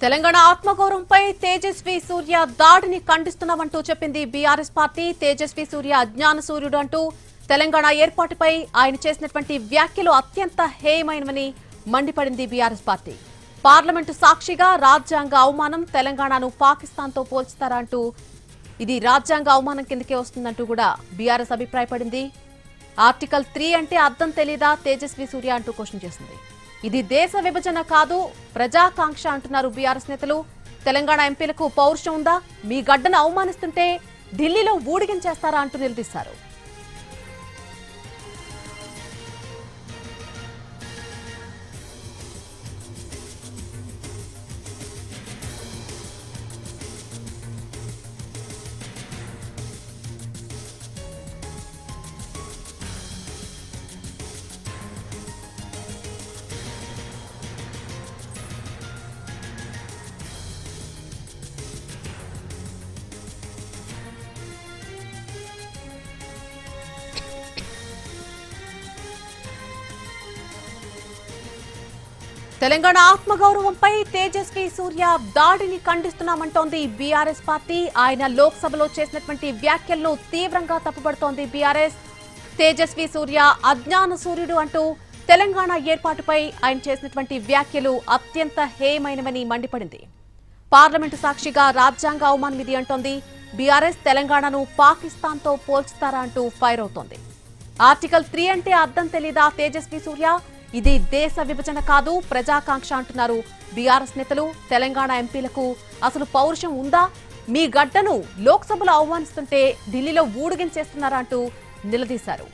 తెలంగాణ ఆత్మగౌరవంపై తేజస్వి సూర్య దాడిని ఖండిస్తున్నామంటూ చెప్పింది BRS party. Tejaswi సూర్య అజ్ఞాన సూర్యుడు అంటూ తెలంగాణ ఏర్పాటుపై ఆయన చేసినటువంటి వ్యాఖ్యలు అత్యంత హేయమైనవని మండిపడింది బీఆర్ఎస్ పార్టీ. పార్లమెంటు సాక్షిగా రాజ్యాంగ అవమానం, తెలంగాణను పాకిస్తాన్తో పోల్చుతారా అంటూ ఇది రాజ్యాంగ అవమానం కిందకే వస్తుందంటూ కూడా బీఆర్ఎస్ అభిప్రాయపడింది. ఆర్టికల్ 3 అంటే అర్థం తెలీదా తేజస్వి సూర్య అంటూ క్వశ్చన్ చేసింది. ఇది దేశ విభజన కాదు, ప్రజాకాంక్ష అంటున్నారు బీఆర్ఎస్ నేతలు. తెలంగాణ ఎంపీలకు పౌరుషం ఉందా? మీ గడ్డను అవమానిస్తుంటే ఢిల్లీలో ఊడిగించేస్తారా అంటూ నిలదీశారు. తెలంగాణ ఆత్మగౌరవంపై తేజస్వి సూర్య దాడిని ఖండిస్తున్నామంటోంది బీఆర్ఎస్ పార్టీ. ఆయన లోక్సభలో చేసినటువంటి వ్యాఖ్యలను తీవ్రంగా తప్పుపడుతోంది బీఆర్ఎస్. తేజస్వి సూర్య అజ్ఞాన సూర్యుడు అంటూ తెలంగాణ ఏర్పాటుపై ఆయన చేసినటువంటి వ్యాఖ్యలు అత్యంత హేయమైనవని మండిపడింది. పార్లమెంటు సాక్షిగా రాజ్యాంగ అవమానం ఇది అంటోంది బీఆర్ఎస్. తెలంగాణను పాకిస్తాన్తో పోల్చుతారా అంటూ ఫైర్ అవుతోంది. ఆర్టికల్ 3 అంటే అర్థం తెలీదా తేజస్వి సూర్య? ఇది దేశ విభజన కాదు, ప్రజాకాంక్ష అంటున్నారు బీఆర్ఎస్ నేతలు. తెలంగాణ ఎంపీలకు అసలు పౌరుషం ఉందా? మీ గడ్డను లోక్సభలో అవమానిస్తుంటే ఢిల్లీలో ఊడిగించేస్తున్నారా అంటూ నిలదీశారు.